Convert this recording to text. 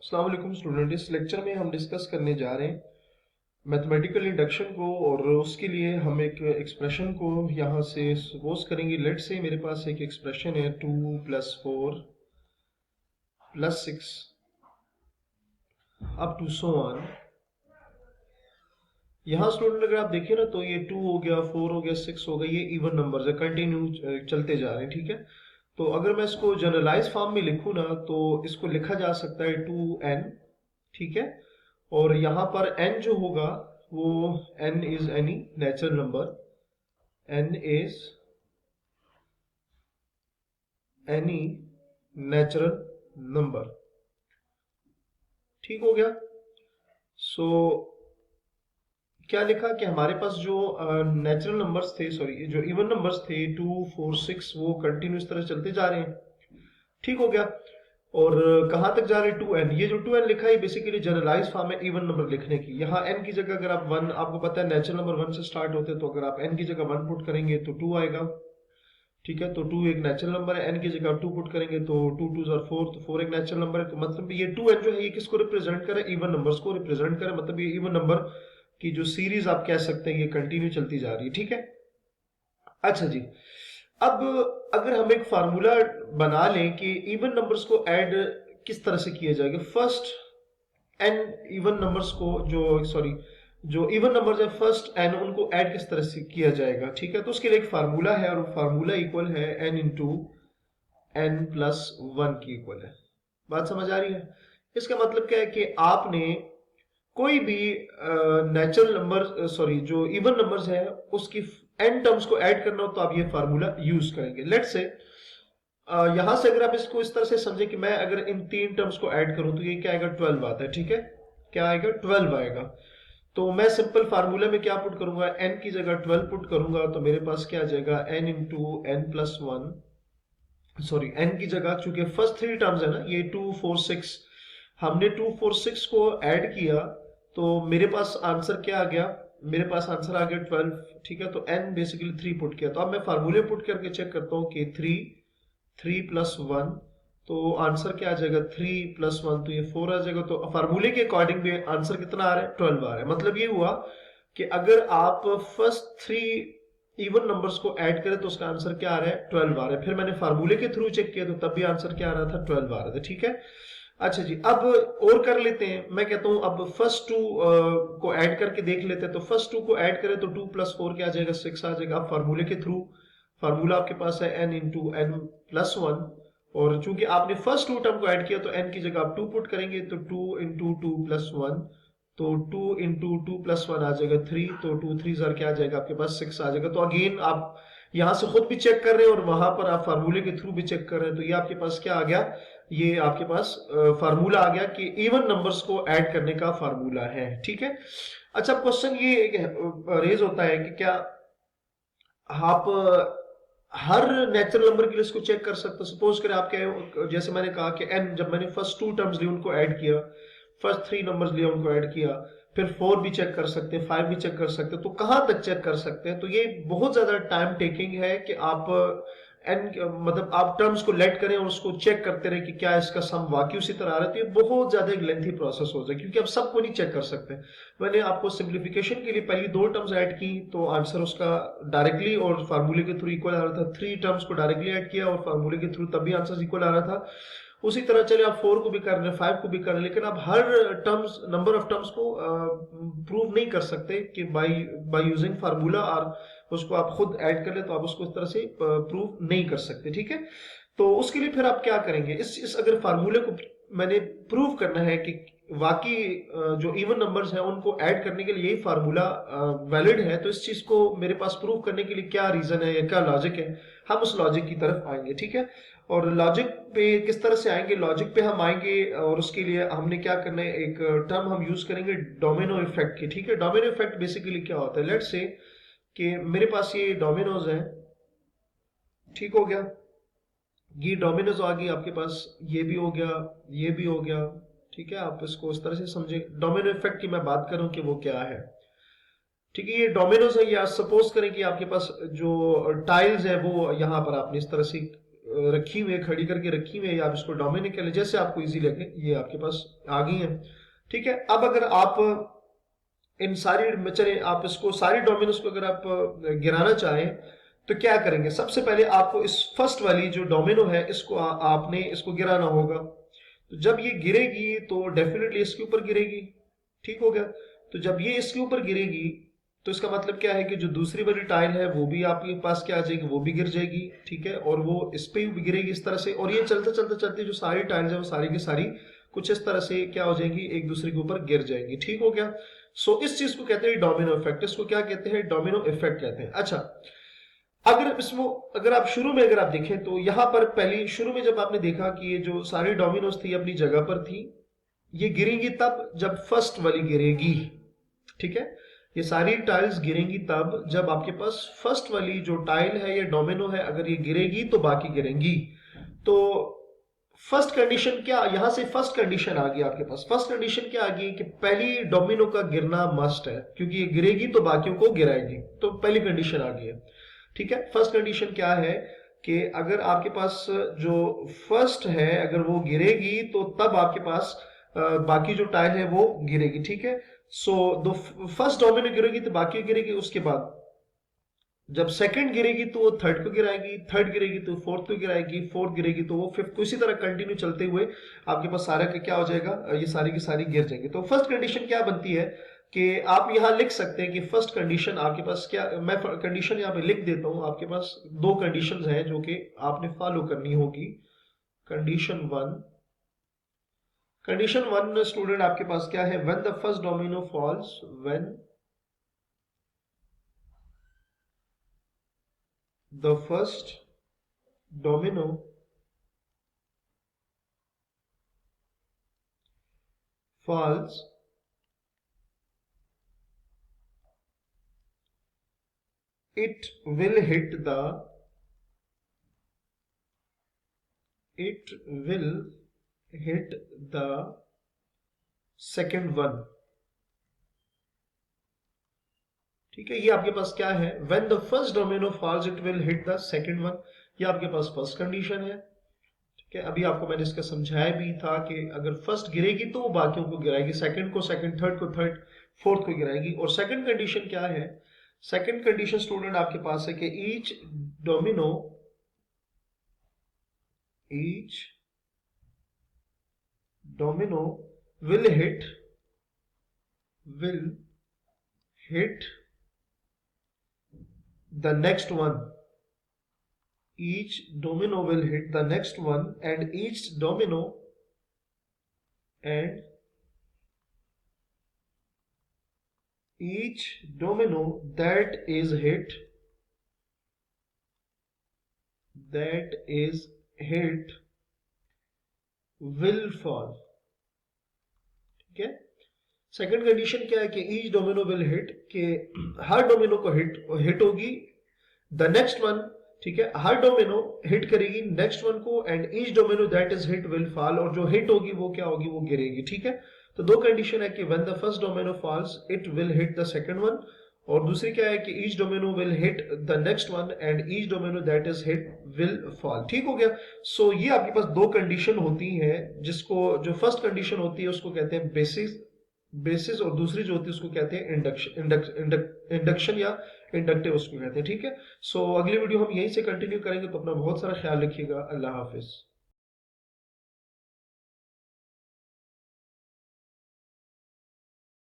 अस्सलाम वालेकुम स्टूडेंट। इस लेक्चर में हम डिस्कस करने जा रहे हैं मैथमेटिकल इंडक्शन को, और उसके लिए हम एक एक्सप्रेशन को यहाँ से सपोज करेंगे। लेट से मेरे पास एक एक्सप्रेशन है 2+4+6 अप टू सो ऑन। यहाँ स्टूडेंट अगर आप देखें ना तो ये 2 हो गया, 4 हो गया, 6 हो गया, ये इवन नंबर्स है, कंटिन्यू चलते जा रहे हैं। ठीक है, तो अगर मैं इसको जनरलाइज फॉर्म में लिखूँ ना तो इसको लिखा जा सकता है 2n। ठीक है, और यहाँ पर n जो होगा वो n is any natural number, n is any natural number. ठीक हो गया। सो क्या लिखा कि हमारे पास जो नेचुरल नंबर्स थे, सॉरी जो इवन नंबर्स थे 2, 4, 6, वो कंटिन्यू इस तरह चलते जा रहे हैं। ठीक हो गया। और कहां तक जा रहे हैं 2n। ये जो 2n लिखा है बेसिकली जनरलाइज फॉर्म है इवन नंबर लिखने की। यहाँ n की जगह अगर आप 1, आपको पता है नेचुरल नंबर 1 से स्टार्ट होते हैं, तो अगर आप n की जगह 1 पुट करेंगे तो 2 आएगा। ठीक है, तो 2 एक नेचुरल नंबर है, n की जगह आप 2 पुट करेंगे तो 2 2 और 4, तो 4 एक नेचुरल नंबर है। तो मतलब ये 2n जो है ये किसको रिप्रेजेंट करे? इवन नंबर्स को रिप्रेजेंट करे। मतलब ये इवन नंबर की जो सीरीज आप कह सकते हैं ये कंटिन्यू चलती जा रही है। ठीक है, अच्छा जी। अब अगर हम एक फार्मूला बना लें कि इवन नंबर्स को ऐड किस तरह से किया जाएगा। फर्स्ट एन इवन नंबर्स को, जो इवन नंबर्स है फर्स्ट एन, उनको ऐड किस तरह से किया जाएगा। ठीक है, तो उसके लिए एक फार्मूला है, और फार्मूला इक्वल है एन इंटू एन प्लस 1 की इक्वल है। बात समझ आ रही है? इसका मतलब क्या है कि आपने कोई भी नेचुरल नंबर, सॉरी जो इवन नंबर्स है उसकी एन टर्म्स को ऐड करना हो तो आप ये फार्मूला यूज करेंगे। लेट से यहां से अगर आप इसको इस तरह से समझे कि मैं अगर इन 3 टर्म्स को ऐड करूं तो ये क्या आएगा? 12 आता है। ठीक है, क्या आएगा? 12 आएगा। तो मैं सिंपल फार्मूला में क्या पुट करूंगा? n की जगह 12 पुट करूंगा, तो मेरे पास क्या आ जाएगा? n into n plus 1, sorry n की जगह, चूंकि फर्स्ट 3 टर्म्स है ना, ये 2, 4, 6, हमने 2, 4, 6 को ऐड किया तो मेरे पास आंसर क्या आ गया? मेरे पास आंसर आ गया 12। ठीक है, तो n बेसिकली 3 पुट किया। तो अब मैं फार्मूले पुट करके चेक करता हूँ कि 3 प्लस 1, तो आंसर क्या आ जाएगा? 3 प्लस 1, तो ये 4 आ जाएगा। तो फार्मूले के अकॉर्डिंग भी आंसर कितना आ रहा है? 12 आ रहा है। मतलब ये हुआ कि अगर आप फर्स्ट 3 इवन नंबर्स को ऐड करें तो उसका आंसर क्या आ रहा है? 12 आ रहा है। फिर मैंने फार्मूले के थ्रू चेक किया तो तब भी आंसर क्या आ रहा था? 12 आ रहा था। ठीक है, अच्छा जी। अब और कर लेते हैं। मैं कहता हूं अब फर्स्ट 2 को ऐड करके देख लेते हैं। तो फर्स्ट 2 को ऐड करें तो 2 प्लस 4 क्या आ जाएगा? 6 आ जाएगा। अब फार्मूले के थ्रू, फार्मूला आपके पास है n इंटू एन प्लस 1, और चूंकि आपने फर्स्ट 2 टर्म को ऐड किया तो n की जगह आप 2 पुट करेंगे, तो 2 इंटू 2 प्लस 1, तो 2 इंटू 2 प्लस 1 आ जाएगा 3, तो 2 3 जार क्या आ जाएगा? आपके पास 6 आ जाएगा। तो अगेन आप यहां से खुद भी चेक कर रहे हैं और वहां पर आप फार्मूले के थ्रू भी चेक कर रहे हैं। तो ये आपके पास क्या आ गया? ये आपके पास फार्मूला आ गया कि इवन नंबर्स को ऐड करने का फार्मूला है। ठीक है, अच्छा क्वेश्चन ये रेज होता है कि क्या आप हर नेचुरल नंबर के लिए इसको चेक कर सकते हो? सपोज करें आप क्या, जैसे मैंने कहा कि n, जब मैंने फर्स्ट 2 टर्म्स लिए उनको ऐड किया, फर्स्ट 3 नंबर्स लिए उनको ऐड किया, फिर 4 भी चेक कर सकते हैं, 5 भी चेक कर सकते हैं, तो कहां तक चेक कर सकते हैं? तो ये बहुत ज्यादा टाइम टेकिंग है कि आप एन, मतलब आप टर्म्स को लेट करें और उसको चेक करते रहे कि क्या इसका सम वाकई उसी तरह आ रहा है। तो ये बहुत ज्यादा एक लेंथी प्रोसेस हो जाए, क्योंकि आप सबको नहीं चेक कर सकते। मैंने आपको सिंप्लीफिकेशन के लिए पहली 2 टर्म्स ऐड की तो आंसर उसका डायरेक्टली और फार्मूले के थ्रू इक्वल आ रहा था। 3 टर्म्स को डायरेक्टली ऐड किया और फार्मूले के थ्रू तब भी आंसर इक्वल आ रहा था। उसी तरह चले आप 4 को भी कर रहे हैं, 5 को भी कर रहे हैं, लेकिन आप हर टर्म्स, नंबर ऑफ टर्म्स को प्रूव नहीं कर सकते कि बाय यूजिंग फार्मूला, और उसको आप खुद ऐड कर ले तो आप उसको इस तरह से प्रूव नहीं कर सकते। ठीक है, तो उसके लिए फिर आप क्या करेंगे? इस अगर फार्मूले को मैंने प्रूव करना है कि वाकई जो इवन नंबर्स हैं उनको ऐड करने के लिए यही फार्मूला वैलिड है, तो इस चीज को मेरे पास प्रूव करने के लिए क्या रीजन है या क्या लॉजिक है, हम उस लॉजिक की तरफ आएंगे। ठीक है, और लॉजिक पे किस तरह से आएंगे? लॉजिक पे हम आएंगे और उसके लिए हमने क्या करना है, एक टर्म हम यूज करेंगे डोमिनो इफेक्ट की। ठीक है, डोमिनो इफेक्ट बेसिकली क्या होता है? लेट्स से कि मेरे पास ये डोमिनोज है। ठीक हो गया, ये डोमिनोज आ गई आपके पास, ये भी हो गया, ये भी हो गया। ठीक है, आप इसको इस तरह से समझे। डोमिनो इफेक्ट की मैं बात करूं कि वो क्या है। ठीक है, ये डोमिनोज है, या सपोज करें कि आपके पास जो टाइल्स है वो यहाँ पर आपने इस तरह से रखी हुई है, खड़ी करके रखी हुई है, या आप इसको डोमिनो कह लें, जैसे आपको इजी लगे, ये आपके पास आ गई है। ठीक है, अब अगर आप इन सारी, चले आप इसको सारी डोमिनोज को अगर आप गिराना चाहें तो क्या करेंगे? सबसे पहले आपको इस फर्स्ट वाली जो डोमिनो है इसको आपने इसको गिराना होगा। तो जब ये गिरेगी तो डेफिनेटली इसके ऊपर गिरेगी। ठीक हो गया? तो जब ये इसके ऊपर गिरेगी तो इसका मतलब क्या है कि जो दूसरी वाली टाइल है वो भी आपके पास क्या आ जाएगी, वो भी गिर जाएगी। ठीक है, और वो इस पे भी गिरेगी इस तरह से, और ये चलते चलते चलते जो सारी टाइल्स है वो सारी की सारी कुछ इस तरह से क्या हो जाएंगी, एक दूसरे के ऊपर गिर जाएंगी। ठीक हो गया? सो इस चीज को कहते हैं डोमिनो इफेक्ट। इसको क्या कहते हैं? डोमिनो इफेक्ट कहते हैं। अच्छा, अगर इसमें अगर आप शुरू में अगर आप देखें तो यहां पर पहली शुरू में जब आपने देखा कि ये जो सारी डोमिनोज थी अपनी जगह पर थी, ये गिरेंगी तब जब फर्स्ट वाली गिरेगी। ठीक है, ये सारी टाइल्स गिरेंगी तब जब आपके पास फर्स्ट वाली जो टाइल है या डोमिनो है, अगर ये गिरेगी तो बाकी गिरेंगी। तो फर्स्ट कंडीशन क्या, यहां से फर्स्ट कंडीशन आ गई आपके पास। फर्स्ट कंडीशन क्या आ गई कि पहली डोमिनो का गिरना मस्ट है, क्योंकि ये गिरेगी तो बाकियों को गिराएगी। तो पहली कंडीशन आ गई है। ठीक है, फर्स्ट कंडीशन क्या है कि अगर आपके पास जो फर्स्ट है अगर वो गिरेगी तो तब आपके पास बाकी जो टाइल है वो गिरेगी। ठीक है, सो दो फर्स्ट डोमिनो गिरेगी तो बाकी गिरेगी। उसके बाद जब सेकंड गिरेगी तो वो थर्ड को गिराएगी, थर्ड गिरेगी तो फोर्थ को गिराएगी, फोर्थ गिरेगी तो वो फिफ्थ को, इसी तरह कंटिन्यू चलते हुए आपके पास सारा का क्या हो जाएगा, ये सारी की सारी गिर जाएंगे। तो फर्स्ट कंडीशन क्या बनती है कि आप यहां लिख सकते हैं कि फर्स्ट कंडीशन आपके पास क्या, मैं कंडीशन यहां पे लिख देता हूं। आपके पास दो कंडीशंस हैं जो कि आपने फॉलो करनी होगी। Condition one, condition one student आपके पास क्या है? When the first domino falls, when the first domino falls, it will hit the second one। ठीक है, ये आपके पास क्या है? when the first domino falls it will hit the second one। ये आपके पास फर्स्ट कंडीशन है। ठीक है, अभी आपको मैंने इसका समझाया भी था कि अगर फर्स्ट गिरेगी तो वो बाकियों को गिराएगी, सेकंड को सेकंड, थर्ड को थर्ड, फोर्थ को गिराएगी। और सेकंड कंडीशन क्या है? सेकंड कंडीशन स्टूडेंट आपके पास है कि each domino will hit the next one। each domino will hit the next one, and each domino that is hit will fall। ठीक है, सेकंड कंडीशन क्या है कि ईच डोमिनो विल हिट, कि हर domino को हिट होगी द नेक्स्ट वन। ठीक है, हर डोमिनो हिट करेगी नेक्स्ट वन को, and each domino that is hit will fall, और जो हिट होगी वो क्या होगी, वो गिरेगी। ठीक है, तो दो कंडीशन है कि when the first domino falls it will hit the second one, और दूसरी क्या है कि each domino will hit the next one and each domino that is hit will fall. ठीक हो गया? सो ये आपके पास दो कंडीशन होती है, जिसको जो फर्स्ट कंडीशन होती है उसको कहते हैं बेसिस और दूसरी जो होती है उसको कहते हैं इंडक्शन या इंडक्टिव उसको कहते हैं। ठीक है, सो अगली वीडियो हम यहीं से कंटिन्यू करेंगे। तो अपना बहुत सारा ख्याल रखिएगा। अल्लाह हाफिज।